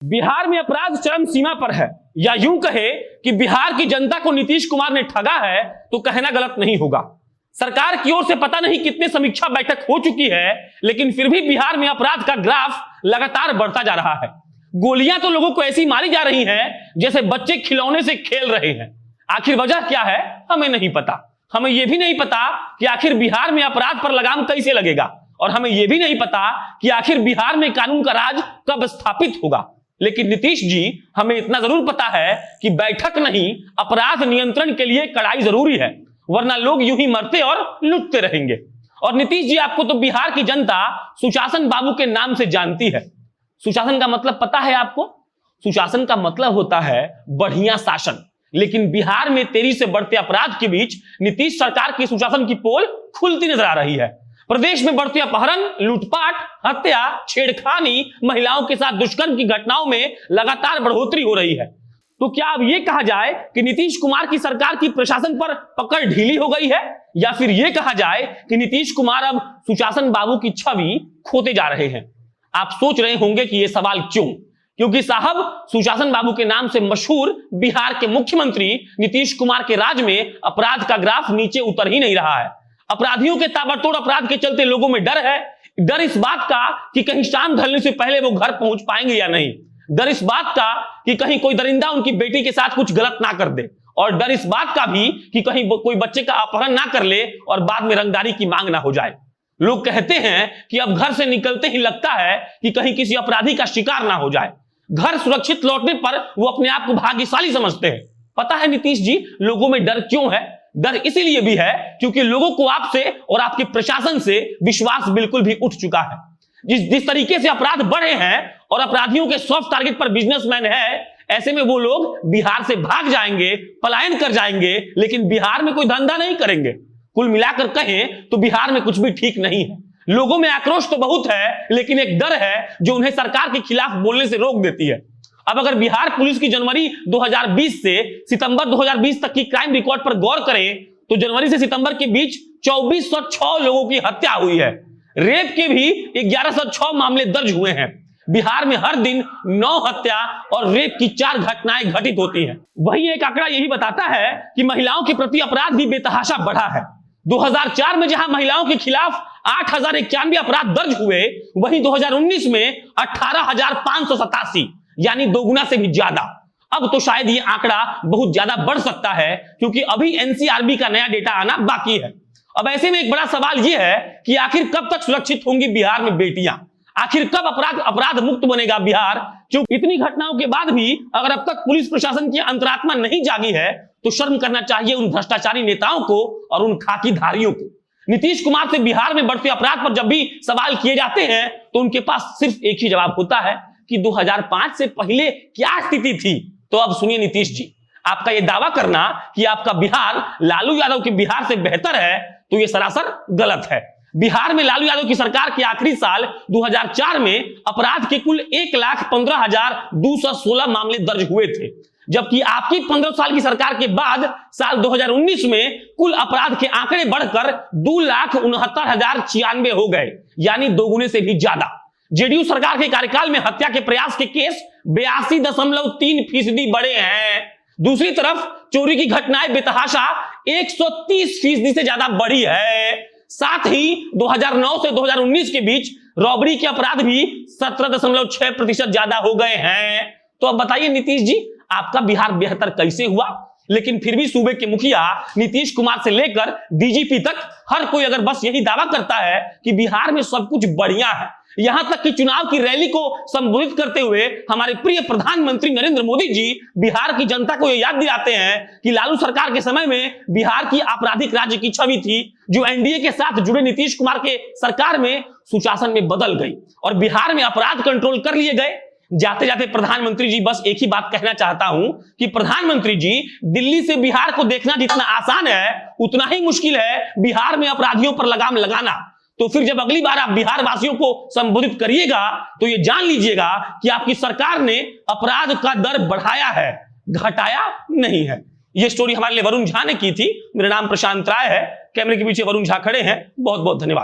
बिहार में अपराध चरम सीमा पर है, या यूं कहे कि बिहार की जनता को नीतीश कुमार ने ठगा है तो कहना गलत नहीं होगा। सरकार की ओर से पता नहीं कितने समीक्षा बैठक हो चुकी है, लेकिन फिर भी बिहार में अपराध का ग्राफ लगातार बढ़ता जा रहा है। गोलियां तो लोगों को ऐसी मारी जा रही हैं जैसे बच्चे खिलौने से खेल रहे हैं। आखिर वजह क्या है हमें नहीं पता। हमें यह भी नहीं पता कि आखिर बिहार में अपराध पर लगाम कैसे लगेगा, और हमें यह भी नहीं पता कि आखिर बिहार में कानून का राज कब स्थापित होगा। लेकिन नीतीश जी, हमें इतना जरूर पता है कि बैठक नहीं, अपराध नियंत्रण के लिए कड़ाई जरूरी है, वरना लोग यूं ही मरते और लुटते रहेंगे। और नीतीश जी, आपको तो बिहार की जनता सुशासन बाबू के नाम से जानती है। सुशासन का मतलब पता है आपको? सुशासन का मतलब होता है बढ़िया शासन। लेकिन बिहार में तेजी से बढ़ते अपराध के बीच नीतीश सरकार की सुशासन की पोल खुलती नजर आ रही है। प्रदेश में बढ़ते अपहरण, लूटपाट, हत्या, छेड़खानी, महिलाओं के साथ दुष्कर्म की घटनाओं में लगातार बढ़ोतरी हो रही है। तो क्या अब यह कहा जाए कि नीतीश कुमार की सरकार की प्रशासन पर पकड़ ढीली हो गई है, या फिर यह कहा जाए कि नीतीश कुमार अब सुशासन बाबू की छवि खोते जा रहे हैं? आप सोच रहे होंगे कि यह सवाल क्यों? क्योंकि साहब, सुशासन बाबू के नाम से मशहूर बिहार के मुख्यमंत्री नीतीश कुमार के राज में अपराध का ग्राफ नीचे उतर ही नहीं रहा है। अपराधियों के ताबड़तोड़ अपराध के चलते लोगों में डर है। डर इस बात का कि कहीं शाम ढलने से पहले वो घर पहुंच पाएंगे या नहीं। डर इस बात का कि कहीं कोई दरिंदा उनकी बेटी के साथ कुछ गलत ना कर दे, और डर इस बात का भी कि कहीं कोई बच्चे का अपहरण ना कर ले और बाद में रंगदारी की मांग ना हो जाए। लोग कहते हैं कि अब घर से निकलते ही लगता है कि कहीं किसी अपराधी का शिकार ना हो जाए। घर सुरक्षित लौटने पर वो अपने आप को भाग्यशाली समझते हैं। पता है नीतीश जी, लोगों में डर क्यों है? डर इसीलिए भी है क्योंकि लोगों को आपसे और आपके प्रशासन से विश्वास बिल्कुल भी उठ चुका है। जिस तरीके से अपराध बढ़े हैं और अपराधियों के सॉफ्ट टारगेट पर बिजनेसमैन है, ऐसे में वो लोग बिहार से भाग जाएंगे, पलायन कर जाएंगे, लेकिन बिहार में कोई धंधा नहीं करेंगे। कुल मिलाकर कहें तो बिहार में कुछ भी ठीक नहीं है। लोगों में आक्रोश तो बहुत है, लेकिन एक डर है जो उन्हें सरकार के खिलाफ बोलने से रोक देती है। अब अगर बिहार पुलिस की जनवरी 2020 से सितंबर 2020 तक की क्राइम रिकॉर्ड पर गौर करें तो जनवरी से सितंबर के बीच 2406 लोगों की हत्या हुई है। रेप के भी 1106 मामले दर्ज हुए हैं। बिहार में हर दिन 9 हत्या और रेप की 4 घटनाएं घटित होती हैं। वहीं एक आंकड़ा यही बताता है कि महिलाओं के प्रति अपराध भी बेतहाशा बढ़ा है। 2004 में जहां महिलाओं के खिलाफ 8091 अपराध दर्ज हुए, वहीं 2019 में 18,587, यानी दोगुना से भी ज्यादा। अब तो शायद ये आंकड़ा बहुत ज्यादा बढ़ सकता है, क्योंकि अभी एनसीआरबी का नया डेटा आना बाकी है। अब ऐसे में एक बड़ा सवाल यह है कि आखिर कब तक सुरक्षित होंगी बिहार में बेटियां? आखिर कब अपराध मुक्त बनेगा बिहार? क्योंकि इतनी घटनाओं के बाद भी अगर अब तक पुलिस प्रशासन की अंतरात्मा नहीं जागी है तो शर्म करना चाहिए उन भ्रष्टाचारी नेताओं को और उन खाकीधारियों को। नीतीश कुमार से बिहार में बढ़ते अपराध पर जब भी सवाल किए जाते हैं तो उनके पास सिर्फ एक ही जवाब होता है कि 2005 से पहले क्या स्थिति थी। तो अब सुनिए नीतीश जी, आपका यह दावा करना कि आपका बिहार लालू यादव के बिहार से बेहतर है तो यह सरासर गलत है। बिहार में लालू यादव की सरकार के आखिरी साल 2004 में अपराध के कुल 1,15,216 मामले दर्ज हुए थे, जबकि आपकी 15 साल की सरकार के बाद साल 2019 में कुल अपराध के आंकड़े बढ़कर 2,69,096 हो गए, यानी दोगुने से भी ज्यादा। जेडीयू सरकार के कार्यकाल में हत्या के प्रयास के केस 82.3% बढ़े हैं। दूसरी तरफ चोरी की घटनाएं बेतहाशा 130% से ज्यादा बढ़ी है। साथ ही 2009 से 2019 के बीच रॉबरी के अपराध भी 17.6% ज्यादा हो गए हैं। तो अब बताइए नीतीश जी, आपका बिहार बेहतर कैसे हुआ? लेकिन फिर भी सूबे के मुखिया नीतीश कुमार से लेकर डीजीपी तक हर कोई अगर बस यही दावा करता है कि बिहार में सब कुछ बढ़िया है। यहां तक कि चुनाव की रैली को संबोधित करते हुए हमारे प्रिय प्रधानमंत्री नरेंद्र मोदी जी बिहार की जनता को यह याद दिलाते हैं कि लालू सरकार के समय में बिहार की आपराधिक राज्य की छवि थी, जो एनडीए के साथ जुड़े नीतीश कुमार के सरकार में सुशासन में बदल गई और बिहार में अपराध कंट्रोल कर लिए गए। जाते जाते प्रधानमंत्री जी, बस एक ही बात कहना चाहता हूं कि प्रधानमंत्री जी, दिल्ली से बिहार को देखना जितना आसान है उतना ही मुश्किल है बिहार में अपराधियों पर लगाम लगाना। तो फिर जब अगली बार आप बिहार वासियों को संबोधित करिएगा तो ये जान लीजिएगा कि आपकी सरकार ने अपराध का दर बढ़ाया है, घटाया नहीं है। ये स्टोरी हमारे लिए वरुण झा ने की थी। मेरा नाम प्रशांत राय है। कैमरे के पीछे वरुण झा खड़े हैं। बहुत बहुत धन्यवाद।